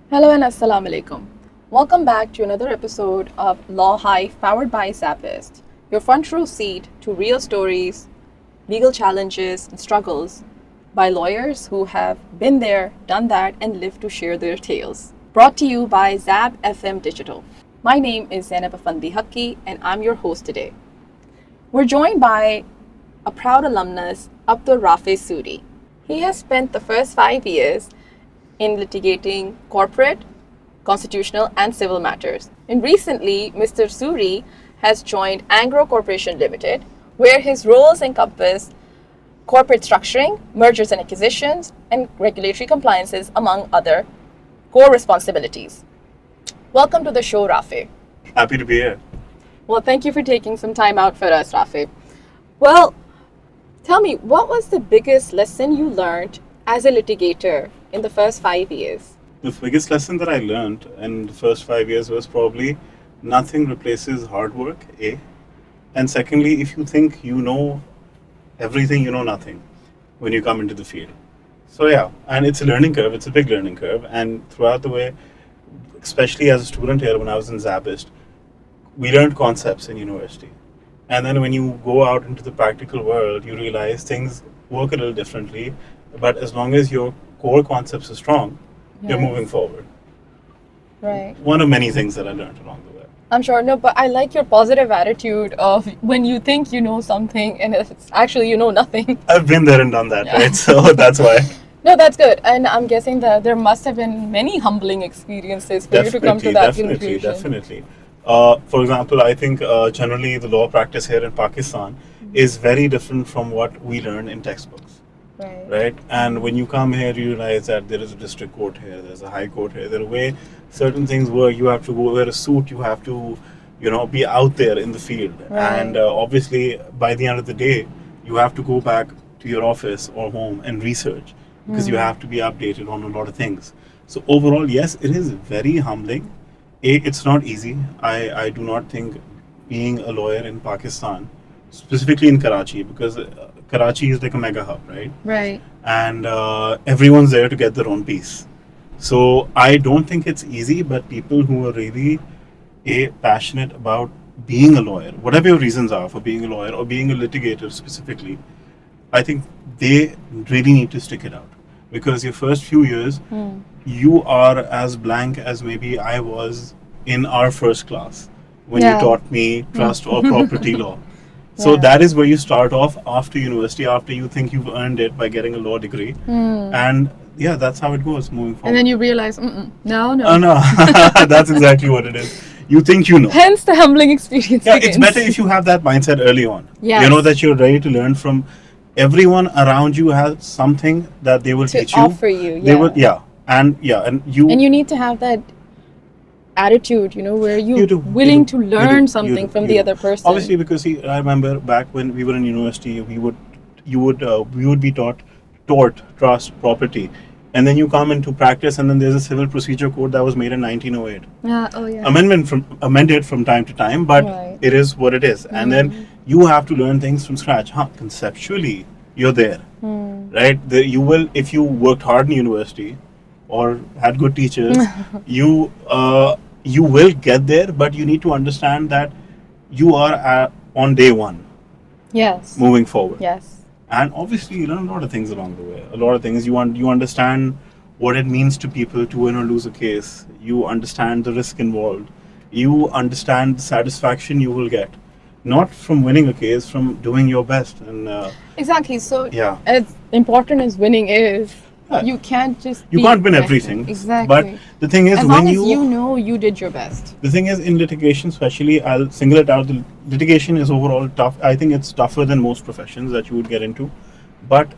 Hello and Assalamu alaikum. Welcome back to another episode of Law Hive powered by ZABFMDigital, your front row seat to real stories, legal challenges, and struggles by lawyers who have been there, done that, and lived to share their tales. Brought to you by ZABFMDigital. My name is Zainab Effendi-Haqqi, and I'm your host today. We're joined by a proud alumnus, Abdul Raafae Soori. He has spent the first 5 years in litigating corporate, constitutional, and civil matters. And recently, Mr. Soori has joined Engro Corporation Limited, where his roles encompass corporate structuring, mergers and acquisitions, and regulatory compliances, among other core responsibilities. Welcome to the show, Raafae. Happy to be here. Well, thank you for taking some time out for us, Raafae. Well, tell me, what was the biggest lesson you learned as a litigator in the first 5 years? The biggest lesson that I learned in the first 5 years was probably nothing replaces hard work, A. And secondly, if you think you know everything, you know nothing when you come into the field. So yeah, and it's a learning curve, it's a big learning curve. And throughout the way, especially as a student here when I was in ZABIST, we learned concepts in university. And then when you go out into the practical world, you realize things work a little differently. But as long as your core concepts are strong, you're moving forward. Right. One of many things that I learned along the way. I'm sure. No, but I like your positive attitude of when you think you know something and it's actually you know nothing. I've been there and done that, right? So that's why. No, that's good. And I'm guessing that there must have been many humbling experiences for you to come to that conclusion. Definitely. For example, I think generally the law practice here in Pakistan is very different from what we learn in textbooks. Right? And when you come here, you realize that there is a district court here, there's a high court here. There are way certain things where you have to go wear a suit, you have to, be out there in the field. Right. And obviously, by the end of the day, you have to go back to your office or home and research because you have to be updated on a lot of things. So overall, yes, it is very humbling. It's not easy. I do not think being a lawyer in Pakistan, specifically in Karachi, because Karachi is like a mega hub, right? Right. And everyone's there to get their own piece. So I don't think it's easy, but people who are really passionate about being a lawyer, whatever your reasons are for being a lawyer or being a litigator specifically, I think they really need to stick it out. Because your first few years, you are as blank as maybe I was in our first class when you taught me trust or property law. So that is where you start off after university, after you think you've earned it by getting a law degree. And yeah, that's how it goes moving forward. And then you realize, no. Oh, no. That's exactly what it is. You think you know. Hence the humbling experience begins. It's better if you have that mindset early on. Yes. You know that you're ready to learn from everyone around you has something that they will teach you. To offer you, They will, and you need to have that attitude, where you're willing to learn something from the other person. Obviously, because I remember back when we were in university, we would be taught tort, trust, property, and then you come into practice, and then there's a civil procedure code that was made in 1908. Amended from time to time, but it is what it is. And then you have to learn things from scratch. Conceptually, you're there, right? You will, if you worked hard in university or had good teachers, you will get there, but you need to understand that you are on day one. Yes. Moving forward. Yes. And obviously, you learn a lot of things along the way. A lot of things you understand what it means to people to win or lose a case. You understand the risk involved. You understand the satisfaction you will get, not from winning a case, from doing your best. And exactly. So as important as winning is, you can't can't win everything. Exactly. But the thing is, as long as you know you did your best. The thing is, in litigation especially, I'll single it out. The litigation is overall tough. I think it's tougher than most professions that you would get into. But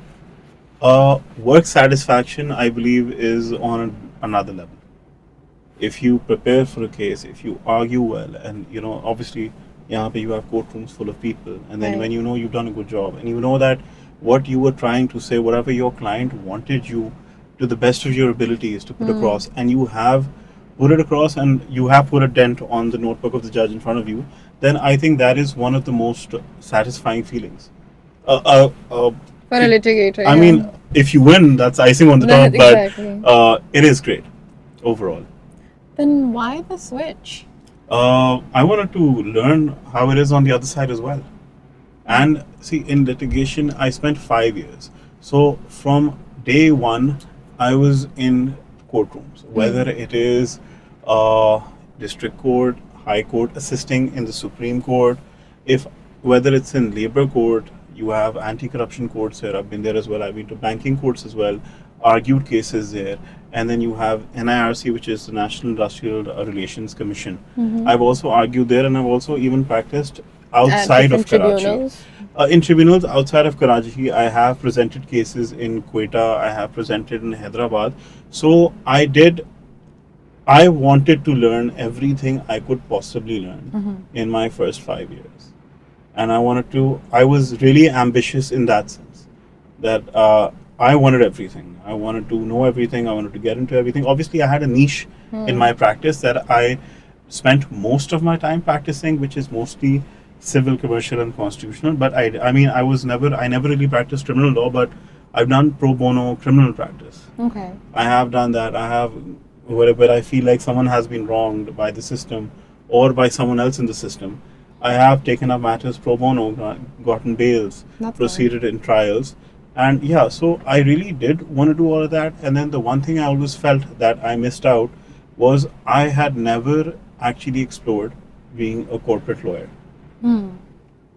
work satisfaction, I believe, is on another level. If you prepare for a case, if you argue well, and obviously, you have courtrooms full of people, and then when you've done a good job, and you know that what you were trying to say, whatever your client wanted you to the best of your abilities to put across, and you have put it across and you have put a dent on the notebook of the judge in front of you, then I think that is one of the most satisfying feelings. For a litigator. I mean, if you win, that's icing on the top, Exactly. but it is great. overall. Then why the switch? I wanted to learn how it is on the other side as well. And see, in litigation, I spent 5 years. So from day one, I was in courtrooms, whether it is district court, high court, assisting in the Supreme Court, if whether it's in labor court, you have anti-corruption courts here. I've been there as well. I've been to banking courts as well, argued cases there, and then you have NIRC, which is the National Industrial Relations Commission. I've also argued there, and I've also even practiced outside of different Karachi. tribunals? In tribunals outside of Karachi, I have presented cases in Quetta, I have presented in Hyderabad. So I wanted to learn everything I could possibly learn in my first 5 years. And I was really ambitious in that sense, that I wanted everything. I wanted to know everything, I wanted to get into everything. Obviously, I had a niche in my practice that I spent most of my time practicing, which is mostly civil, commercial, and constitutional. But I mean, I never really practiced criminal law, but I've done pro bono criminal practice. Okay. I have done that. I have wherever I feel like someone has been wronged by the system or by someone else in the system. I have taken up matters pro bono, gotten bails, That's proceeded in trials. And yeah, so I really did want to do all of that. And then the one thing I always felt that I missed out was I had never actually explored being a corporate lawyer.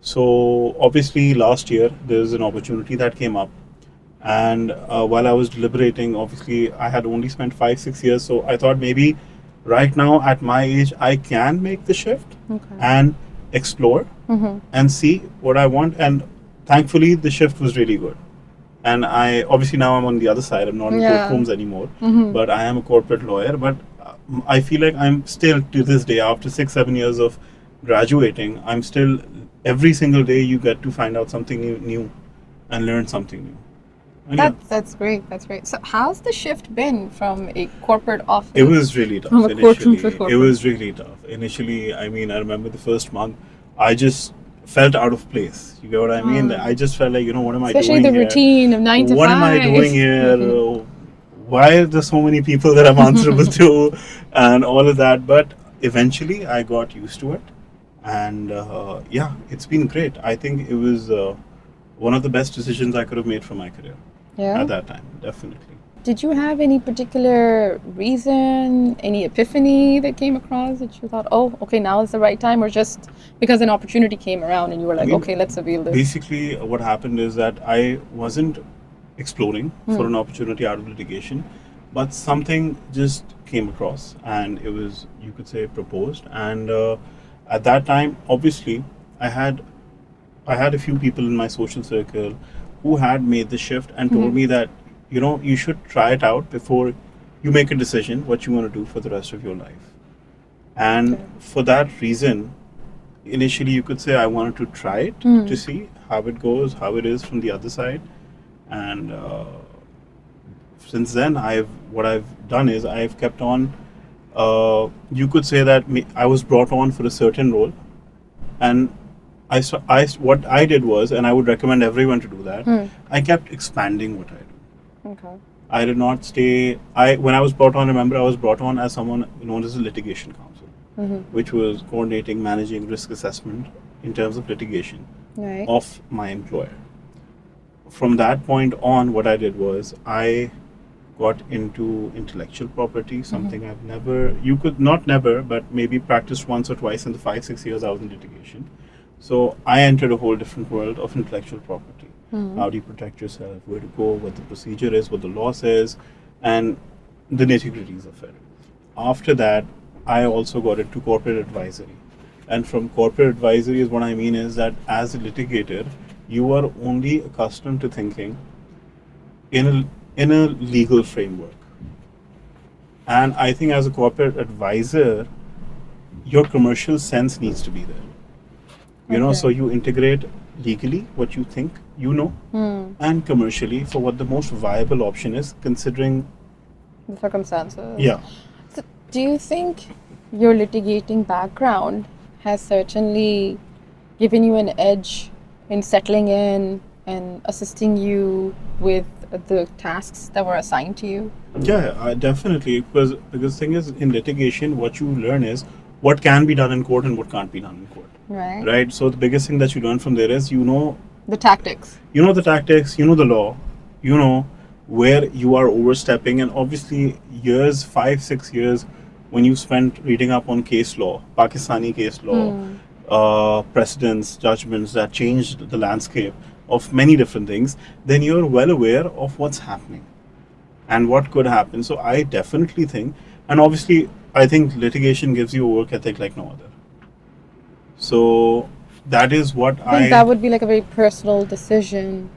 So obviously last year there's an opportunity that came up, and while I was deliberating, obviously I had only spent 5-6 years, so I thought maybe right now at my age I can make the shift and explore and see what I want. And thankfully the shift was really good. And I obviously now I'm on the other side. I'm not in courtrooms anymore, but I am a corporate lawyer. But I feel like I'm still to this day, after 6-7 years of graduating, I'm still every single day you get to find out something new and learn something new. And yeah, That's great. That's great. So how's the shift been from a corporate office? it was really tough From a courtroom to initially. It corporate. was really tough initially. I mean, I remember the first month, I just felt out of place. You get what I mean? I just felt like, what am I Especially doing the here? routine of 9 to 5. What am I doing here? Why are there so many people that I'm answerable to? And all of that. But eventually I got used to it. And yeah, it's been great. I think it was one of the best decisions I could have made for my career Yeah. at that time, definitely. Did you have any particular reason, any epiphany that came across that you thought, oh, okay, now is the right time, or just because an opportunity came around and you were like, I mean, okay, let's avail this? Basically, what happened is that I wasn't exploring for an opportunity out of litigation, but something just came across, and it was, you could say, proposed. And at that time, obviously, I had a few people in my social circle who had made the shift and told me that you should try it out before you make a decision what you want to do for the rest of your life. And for that reason, initially you could say I wanted to try it to see how it goes, how it is from the other side. And since then, what I've done is I've kept on. You could say that I was brought on for a certain role, and what I did was, and I would recommend everyone to do that. I kept expanding what I do. Okay. I did not stay. When I was brought on, remember, I was brought on as someone known as a litigation counsel, which was coordinating, managing risk assessment in terms of litigation Right. of my employer. From that point on, what I did was I got into intellectual property, something I've never, you could not never, but maybe practiced once or twice in the 5-6 years I was in litigation. So I entered a whole different world of intellectual property. How do you protect yourself, where to go, what the procedure is, what the law says, and the nitty-gritties of it. After that, I also got into corporate advisory. And from corporate advisory is what I mean is that as a litigator, you are only accustomed to thinking in a legal framework. And I think as a corporate advisor, your commercial sense needs to be there. So you integrate legally what you think and commercially for what the most viable option is, considering The circumstances. yeah. So do you think your litigating background has certainly given you an edge in settling in and assisting you with the tasks that were assigned to you? Yeah, definitely. Because the thing is, in litigation, what you learn is what can be done in court and what can't be done in court. Right. Right. So the biggest thing that you learn from there is The tactics. you know the tactics, you know the law, you know where you are overstepping, and obviously years, 5-6 years, when you spent reading up on case law, Pakistani case law, precedents, judgments that changed the landscape of many different things, then you're well aware of what's happening and what could happen. So I definitely think, and obviously, I think litigation gives you a work ethic like no other. So that is what I think that would be like a very personal decision.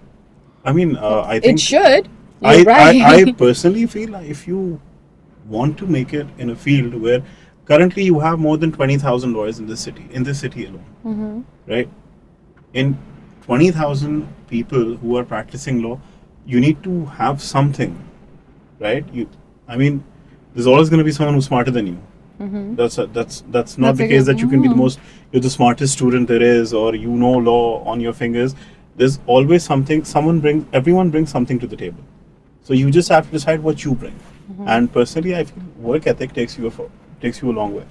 I mean, I It think should. I, You're right. I personally feel like if you want to make it in a field where currently you have more than 20,000 lawyers in this city alone, right? In 20,000 people who are practicing law, you need to have something, right? I mean, there's always going to be someone who's smarter than you. That's not That's the a case good- that you can be you're the smartest student there is, or you know law on your fingers. There's always something. Everyone brings something to the table. So you just have to decide what you bring. And personally, I feel work ethic takes you a long way.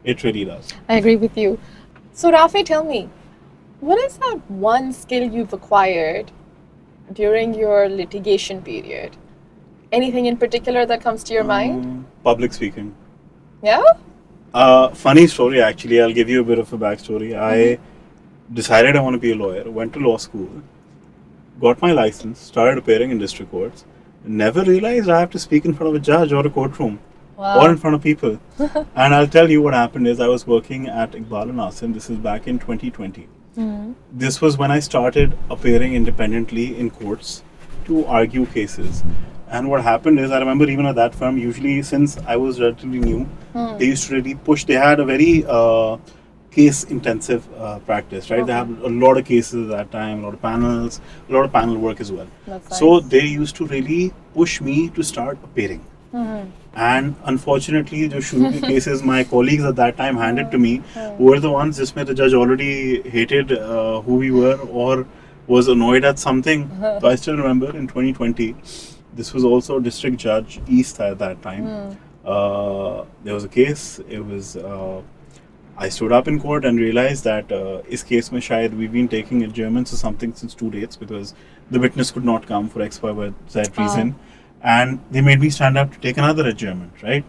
It really does. I agree with you. So, Raafae, tell me, what is that one skill you've acquired during your litigation period? Anything in particular that comes to your mind? Public speaking. Yeah? Funny story, actually. I'll give you a bit of a backstory. I decided I want to be a lawyer, went to law school, got my license, started appearing in district courts, never realized I have to speak in front of a judge or a courtroom or in front of people. And I'll tell you what happened is I was working at Iqbal and Asim. This is back in 2020. This was when I started appearing independently in courts to argue cases. And what happened is, I remember even at that firm, usually since I was relatively new, they used to really push. They had a very case-intensive practice, right? They had a lot of cases at that time, a lot of panels, a lot of panel work as well. That's So nice. they used to really push me to start appearing. And unfortunately, the shuru ke cases my colleagues at that time handed to me were the ones जिसमें the judge already hated who we were or was annoyed at something. So I still remember in 2020, this was also a district judge East at that time. There was a case. It was I stood up in court and realized that इस case में शायद we've been taking adjournments or something since 2 days because the witness could not come for X, Y, or Z reason. And they made me stand up to take another adjournment, right?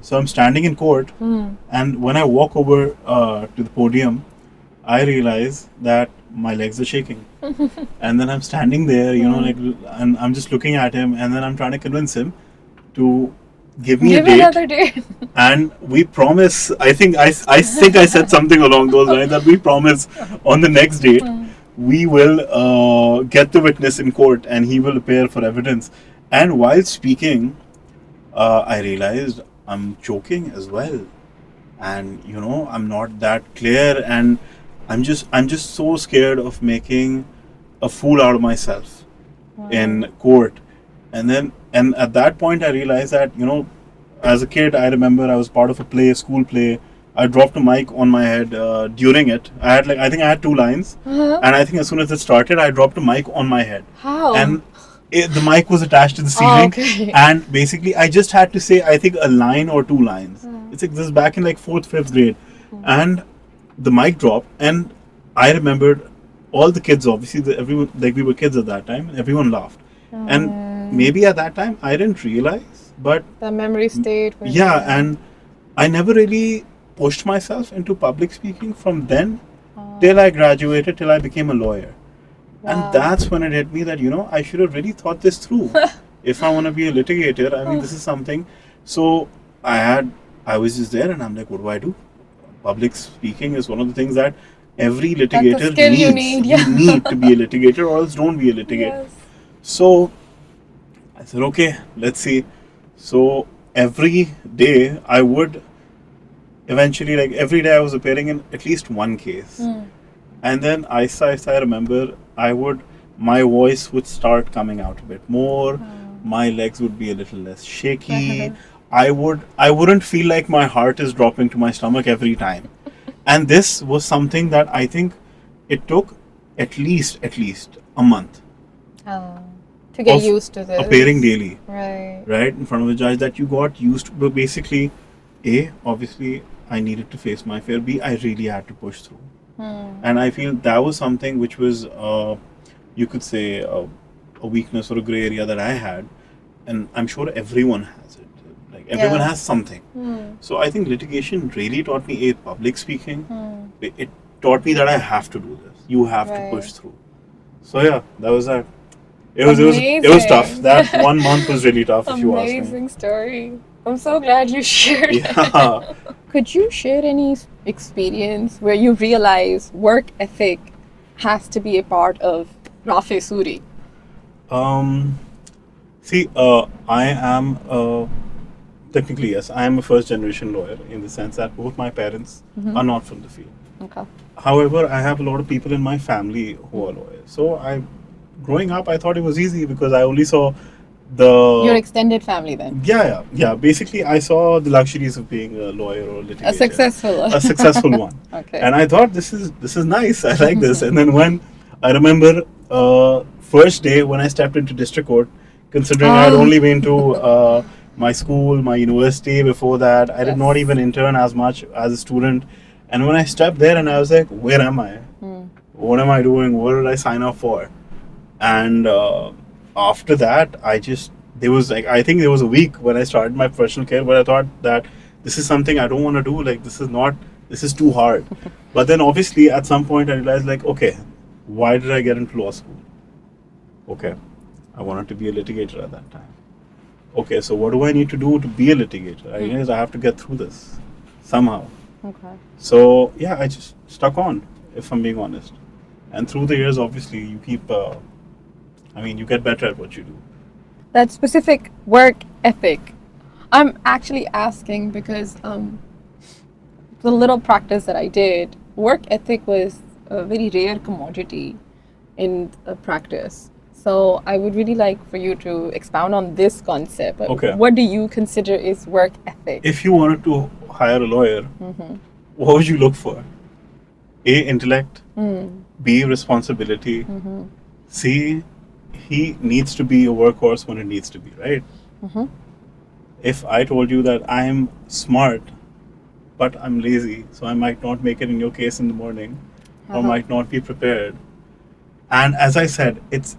So I'm standing in court, and when I walk over to the podium, I realize that my legs are shaking. And then I'm standing there, and I'm just looking at him, and then I'm trying to convince him to give me a date. another date. And we promise, I think I said something along those lines, that we promise on the next date, we will get the witness in court and he will appear for evidence. And while speaking, I realized I'm choking as well, and I'm not that clear, and I'm just so scared of making a fool out of myself in court. And at that point, I realized that as a kid, I remember I was part of a school play. I dropped a mic on my head during it. I think I had 2 lines, and I think as soon as it started, I dropped a mic on my head. How? And the mic was attached to the ceiling, okay. and basically I just had to say I think a line or 2 lines. It's like this is back in like 4th, 5th grade, and the mic dropped, and I remembered all the kids. Obviously, everyone, like we were kids at that time, and everyone laughed. And maybe at that time I didn't realize, but The memory stayed with yeah, you. and I never really pushed myself into public speaking from then till I graduated, till I became a lawyer. And that's when it hit me that, I should have really thought this through. If I want to be a litigator, I mean, this is something. So I was just there and I'm like, what do I do? Public speaking is one of the things that every litigator skill needs. you need, yeah. You need to be a litigator or else don't be a litigator. Yes. So I said, okay, let's see. So every day I would eventually, like every day I was appearing in at least one case. And then I remember my voice would start coming out a bit more. My legs would be a little less shaky. I wouldn't feel like my heart is dropping to my stomach every time. And this was something that I think it took at least a month. To to get of used to this. appearing daily, Right. right, in front of a judge, that you got used to. But basically, A, obviously, I needed to face my fear. B, I really had to push through. And I feel that was something which was, you could say, a weakness or a gray area that I had. And I'm sure everyone has it. Like, everyone Yeah. has something. So I think litigation really taught me, A, public speaking. It taught me that I have to do this. You have to push Right. through. So yeah, that was that. It was tough. Amazing. That 1 month was really tough, if you ask me. Amazing story. I'm so glad you shared Yeah. it. Could you share any experience where you realize work ethic has to be a part of Raafae Soori? See, I am technically, yes, I am a first generation lawyer, in the sense that both my parents are not from the field. Okay. However, I have a lot of people in my family who are lawyers. So growing up, I thought it was easy because I only saw Your extended family then? yeah. Basically, I saw the luxuries of being a lawyer or a litigator. A successful one. Okay. And I thought, this is nice. I like this. And then when I remember first day when I stepped into district court, considering I had only been to my school, my university before that, I did not even intern as much as a student. And when I stepped there, and I was like, where am I? What am I doing? What did I sign up for? And after that, I think there was a week when I started my professional career where I thought that this is something I don't want to do. Like, this is too hard. But then obviously at some point I realized, like, okay, why did I get into law school? Okay, I wanted to be a litigator at that time. Okay, so what do I need to do to be a litigator? I realized I have to get through this somehow. Okay. So yeah, I just stuck on, if I'm being honest. And through the years, obviously, you keep, you get better at what you do. That specific work ethic, I'm actually asking because the little practice that I did, work ethic was a very rare commodity in practice. So I would really like for you to expound on this concept. Okay. What do you consider is work ethic? If you wanted to hire a lawyer, what would you look for? A, intellect. B, responsibility. C, he needs to be a workhorse when it needs to be, right? If I told you that I'm smart, but I'm lazy, so I might not make it in your case in the morning, or might not be prepared. And as I said, it's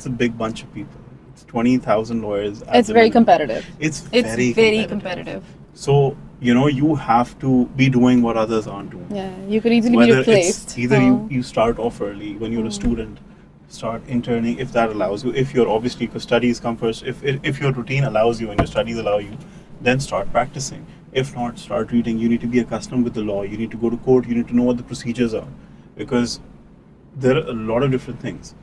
a big bunch of people. It's 20,000 lawyers. It's very competitive. It's very competitive. So, you have to be doing what others aren't doing. Yeah, you could easily be Whether replaced. it's either you start off early when you're a student, start interning if that allows you. If you're obviously, because studies come first, if your routine allows you and your studies allow you, then start practicing. If not, start reading. You need to be accustomed with the law. You need to go to court. You need to know what the procedures are, because there are a lot of different things.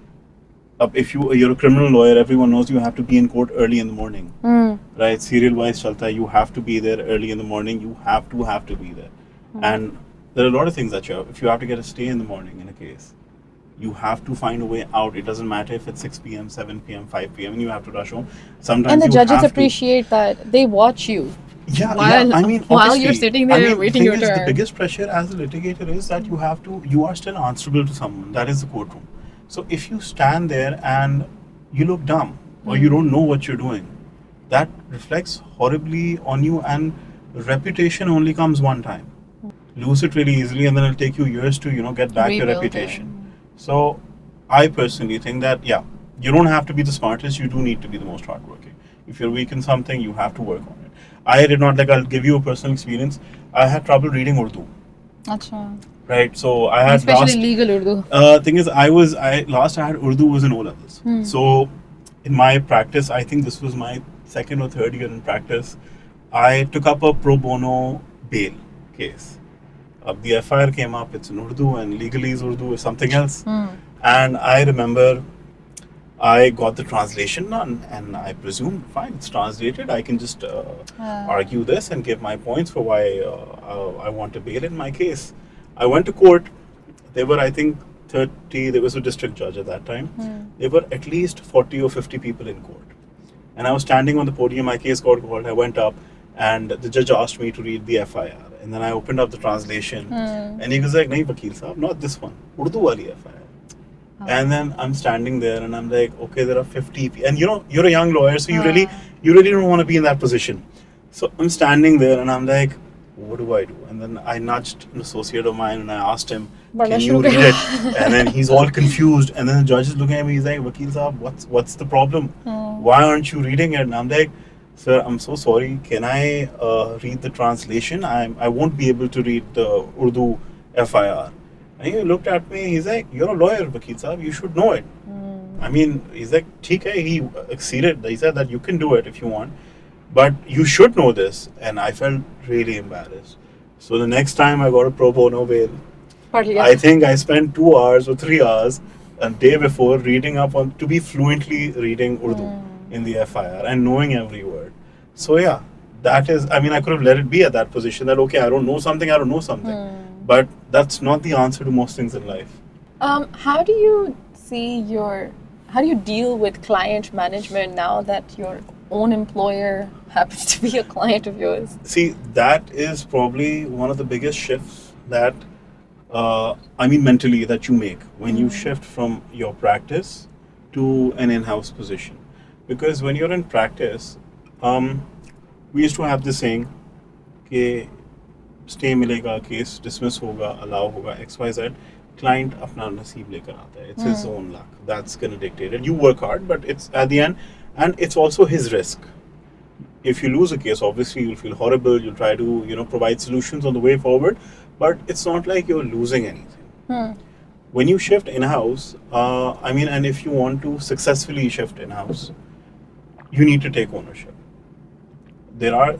If you're a criminal lawyer, everyone knows you have to be in court early in the morning, right? Serial wise chalta, you have to be there early in the morning. You have to be there, and there are a lot of things that if you have to get a stay in the morning in a case, you have to find a way out. It doesn't matter if it's 6 p.m., 7 p.m., 5 p.m., and you have to rush home. Sometimes And the you judges have appreciate that they watch you. While you're obviously, sitting there waiting your turn. The biggest pressure as a litigator is that you are still answerable to someone. That is the courtroom. So if you stand there and you look dumb or you don't know what you're doing, that reflects horribly on you, and reputation only comes one time. Lose it really easily, and then it'll take you years to get back your Rebuild reputation. So I personally think that you don't have to be the smartest. You do need to be the most hardworking. If you're weak in something, you have to work on it. I did not, I'll give you a personal experience. I had trouble reading Urdu. Achha. Right, so I had especially legal Urdu. Thing is, I had Urdu was in O levels. So in my practice, I think this was my second or third year in practice, I took up a pro bono bail case. The FIR came up, it's in Urdu, and legalese Urdu is something else. And I remember I got the translation done, and I presumed, fine, it's translated. I can just argue this and give my points for why I want to bail in my case. I went to court. There were, I think, 30, there was a district judge at that time. There were at least 40 or 50 people in court. And I was standing on the podium, my case got called, I went up, and the judge asked me to read the FIR. And then I opened up the translation, and he was like, "Nahi, Vakil Sahab, not this one, Urdu wali FIR." And then I'm standing there and I'm like, okay, there are 50 and you're a young lawyer, so Ah. you really don't want to be in that position. So I'm standing there and I'm like, what do I do? And then I nudged an associate of mine and I asked him, Barna can shuru you read kara. it? And then he's all confused. And then the judge is looking at me, he's like, Vakil Saab, what's the problem? Why aren't you reading it? And I'm like, sir, I'm so sorry. Can I read the translation? I won't be able to read the Urdu FIR. And he looked at me, he's like, you're a lawyer, Vakil Saab, you should know it. I mean, he's like, theek hai, he acceded. He said that you can do it if you want, but you should know this. And I felt really embarrassed. So the next time I got a pro bono bail, Padh liya. I think I spent 2 hours or 3 hours a day before reading up on to be fluently reading Urdu in the FIR and knowing every word. So yeah, that is, I mean, I could have let it be at that position that, okay, I don't know something. But that's not the answer to most things in life. How do you how do you deal with client management now that your own employer happens to be a client of yours? See, that is probably one of the biggest shifts that, mentally that you make when you shift from your practice to an in-house position. Because when you're in practice, we used to have this saying, कि stay मिलेगा, case dismiss होगा, allow होगा, XYZ, client अपना नसीब लेकर आता है. It's his own luck. That's going to dictate it. You work hard, but it's at the end, and it's also his risk. If you lose a case, obviously you'll feel horrible. You'll try to, provide solutions on the way forward, but it's not like you're losing anything. When you shift in-house, and if you want to successfully shift in-house, you need to take ownership. There are,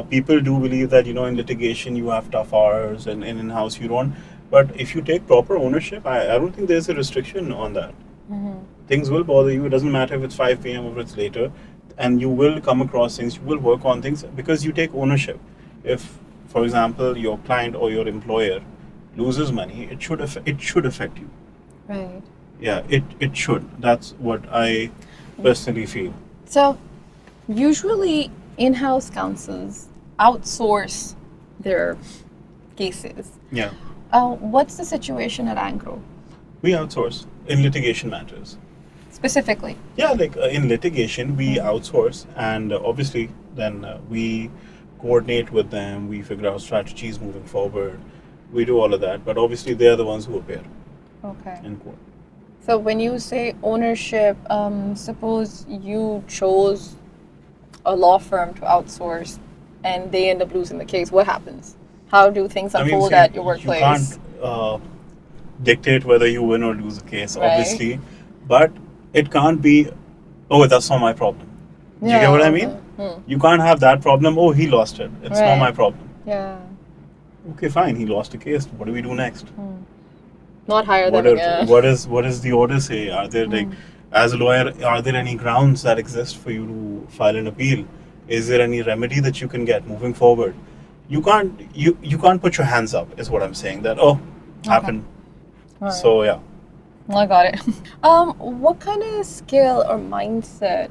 people do believe that, in litigation you have tough hours and in-house you don't. But if you take proper ownership, I don't think there's a restriction on that. Things will bother you. It doesn't matter if it's 5 p.m. or it's later. And you will come across things, you will work on things because you take ownership. If, for example, your client or your employer loses money, it should affect you. Right. Yeah, it should. That's what I personally feel. So, usually in-house counsels outsource their cases. Yeah. What's the situation at Engro? We outsource in litigation matters. Specifically? Yeah, like in litigation, we outsource, and obviously then we coordinate with them, we figure out strategies moving forward, we do all of that, but obviously they are the ones who appear Okay. in court. So when you say ownership, suppose you chose a law firm to outsource and they end up losing the case, what happens? How do things unfold at your workplace? You can't dictate whether you win or lose a case, Right. obviously, but it can't be, oh, that's not my problem. Do you get what I mean? You can't have that problem, oh, he lost it. It's not Right. my problem. Yeah. Okay, fine, he lost a case. What do we do next? Not hire them What again. what is the order say? Are there as a lawyer, are there any grounds that exist for you to file an appeal? Is there any remedy that you can get moving forward? You can't put your hands up, is what I'm saying. That happened. All right. So yeah. I got it. What kind of skill or mindset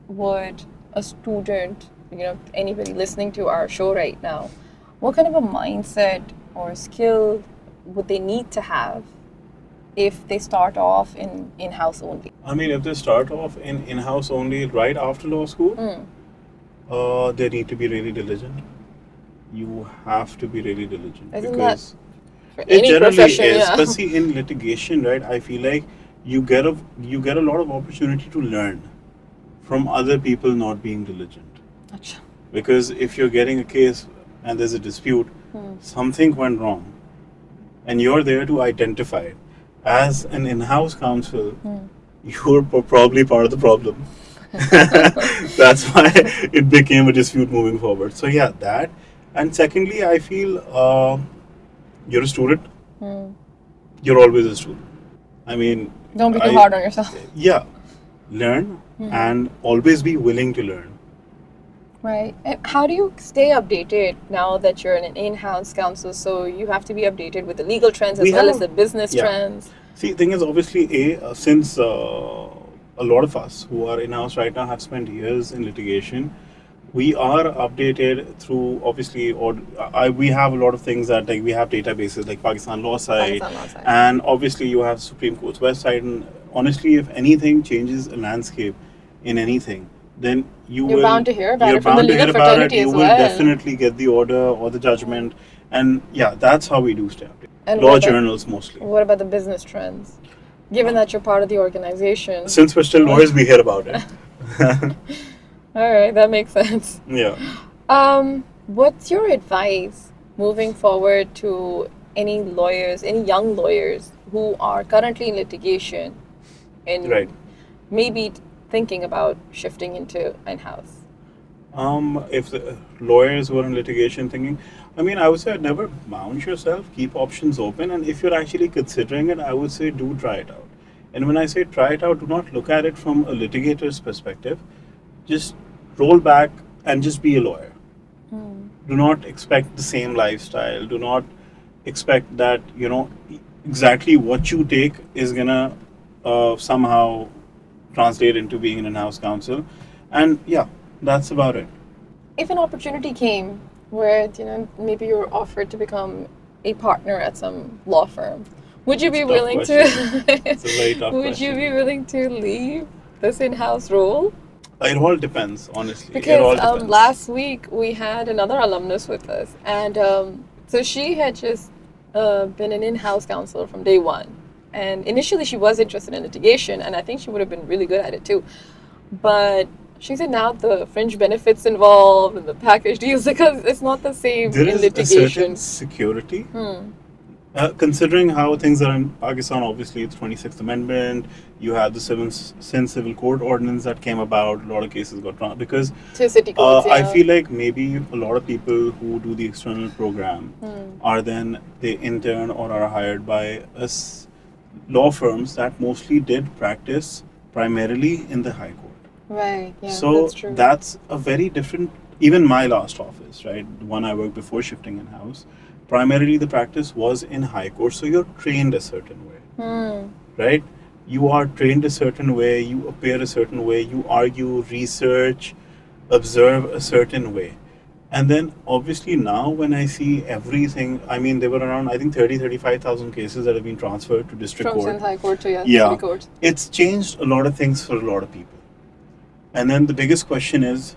would a student, anybody listening to our show right now, what kind of a mindset or skill would they need to have if they start off in-house only? If they start off in-house only right after law school, they need to be really diligent. You have to be really diligent. Isn't because for it any generally profession, is, yeah. especially in litigation, right? I feel like you get a lot of opportunity to learn from other people not being diligent. Achha. Because if you're getting a case and there's a dispute, something went wrong, and you're there to identify it. As an in-house counsel, you're probably part of the problem. That's why it became a dispute moving forward. So yeah, that. And secondly, I feel you're a student. You're always a student. Don't be too hard on yourself. Yeah, learn and always be willing to learn. Right. And how do you stay updated now that you're an in-house counsel? So you have to be updated with the legal trends as well as the business trends. See, thing is, obviously, since a lot of us who are in-house right now have spent years in litigation, We are updated through, obviously, or we have a lot of things that, like, we have databases like Pakistan Law Site, Pakistan law side. and obviously you have Supreme Court's website. And honestly, if anything changes a landscape in anything, then You're bound to hear about you're it from the bound to legal hear about it. fraternity You as will well. definitely get the order or the judgment, and yeah, that's how we do stay updated. And Law what about, journals mostly. what about the business trends? Given that you're part of the organization. Since we're still lawyers, we hear about it. All right, that makes sense. Yeah. What's your advice moving forward to any lawyers, any young lawyers who are currently in litigation and Right. maybe thinking about shifting into in-house? If the lawyers who are in litigation thinking, I mean, I would say never bound yourself, keep options open, and if you're actually considering it, I would say do try it out. And when I say try it out, do not look at it from a litigator's perspective. Just roll back and just be a lawyer. Do not expect the same lifestyle. Do not expect that, exactly what you take is gonna somehow translate into being an in-house counsel. And yeah, that's about it. If an opportunity came where, maybe you were offered to become a partner at some law firm, would you be It's a tough willing question. to It's a very tough would you question. be willing to leave this in-house role? It all depends, honestly. It Because all depends. last week we had another alumnus with us, and so she had just been an in-house counsel from day one. And initially she was interested in litigation, and I think she would have been really good at it too. But she said now the fringe benefits involved and the package deals, because it's not the same There in is a litigation. certain security. Considering how things are in Pakistan, obviously it's 26th Amendment. You have the Sin Civil Code Ordinance that came about. A lot of cases got drawn because To city courts, I yeah. feel like maybe a lot of people who do the external program are then they intern or are hired by us law firms that mostly did practice primarily in the High Court. Right, yeah, So that's true. that's a very different. Even my last office, right, the one I worked before shifting in house, primarily the practice was in High Court. So you're trained a certain way, right? You are trained a certain way. You appear a certain way. You argue, research, observe a certain way. And then obviously now when I see everything, I mean, there were around, I think, 35,000 cases that have been transferred to district From court. Sindh High Court to Yeah. city courts. It's changed a lot of things for a lot of people. And then the biggest question is,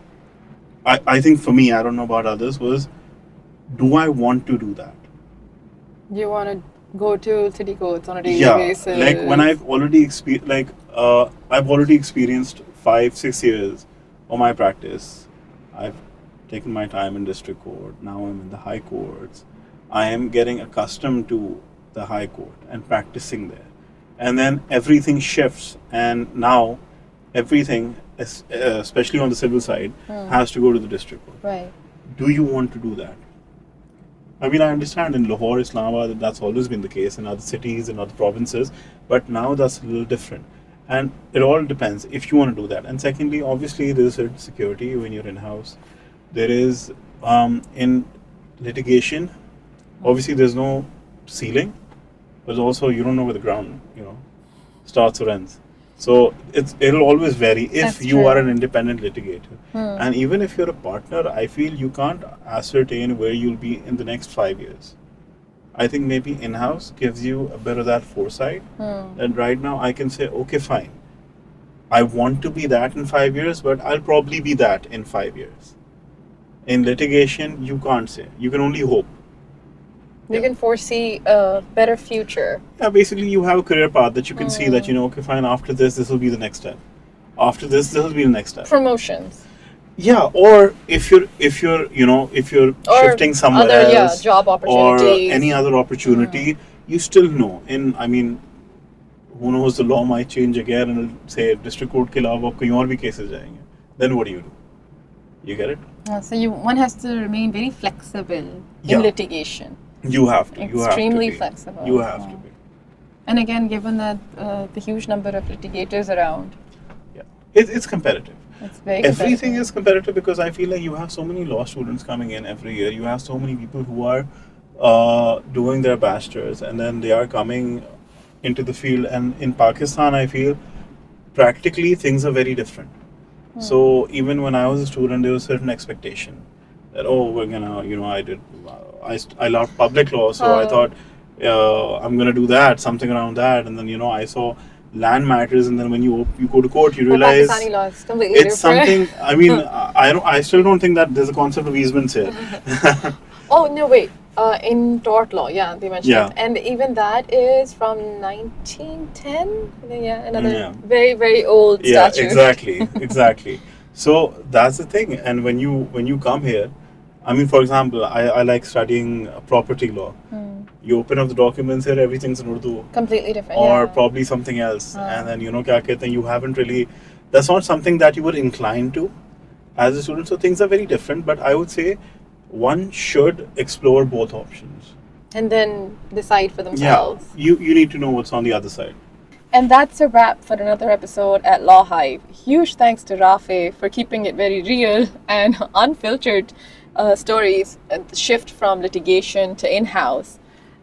I think for me, I don't know about others, was do I want to do that? You want to go to city courts on a daily Yeah, basis. like when I've already I've already experienced 5-6 years of my practice. I've taken my time in district court. Now I'm in the high courts. I am getting accustomed to the high court and practicing there, and then everything shifts, and now everything, especially on the civil side, has to go to the district court. Right. Do you want to do that? I mean, I understand in Lahore, Islamabad, that's always been the case in other cities and other provinces, but now that's a little different. And it all depends if you want to do that. And secondly, obviously, there's certain security when you're in house. There is, in litigation, obviously, there's no ceiling, but also you don't know where the ground, starts or ends. So it'll always vary if That's you are true. an independent litigator. And even if you're a partner, I feel you can't ascertain where you'll be in the next 5 years. I think maybe in-house gives you a bit of that foresight. And right now I can say, okay, fine. I want to be that in 5 years, but I'll probably be that in 5 years. In litigation, you can't say. You can only hope. You can foresee a better future. Yeah, basically you have a career path that you can see that, okay, fine, after this will be the next step. After this will be the next step. Promotions. Yeah, or if you're Or shifting somewhere other, else, job or opportunities. any other opportunity, you still know. Who knows, the law might change again and it'll say district court के अलावा कहीं और भी cases जाएंगे. Then what do? You get it? So one has to remain very flexible Yeah. in litigation. You have to. Extremely you have to be. flexible. You have to be. And again, given that the huge number of litigators around, Yeah, it's competitive. it's very Everything competitive. is competitive because I feel like you have so many law students coming in every year. You have so many people who are doing their bachelors and then they are coming into the field. And in Pakistan, I feel practically things are very different. So even when I was a student, there was certain expectation that, oh, we're gonna, I loved public law, so I thought I'm gonna do that, something around that, and then I saw land matters, and then when you go to court, you realize Pakistani law is completely it's different. something. I mean, I still don't think that there's a concept of easements here. Oh, no, wait. In tort law, yeah, they mentioned Yeah. it. And even that is from 1910. Yeah, another Yeah. very, very old Yeah, statute. exactly. So that's the thing. And when you come here, I mean, for example, I like studying property law. You open up the documents here, everything's in Urdu Completely different. or yeah. probably something else. And then kya kehte hain, you haven't really. That's not something that you were inclined to as a student. So things are very different. But I would say one should explore both options. And then decide for Yeah, themselves. you need to know what's on the other side. And that's a wrap for another episode at Law Hive. Huge thanks to Raafae for keeping it very real and unfiltered stories, the shift from litigation to in-house.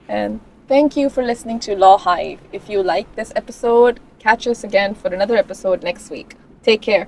And thank you for listening to Law Hive. If you like this episode, catch us again for another episode next week. Take care.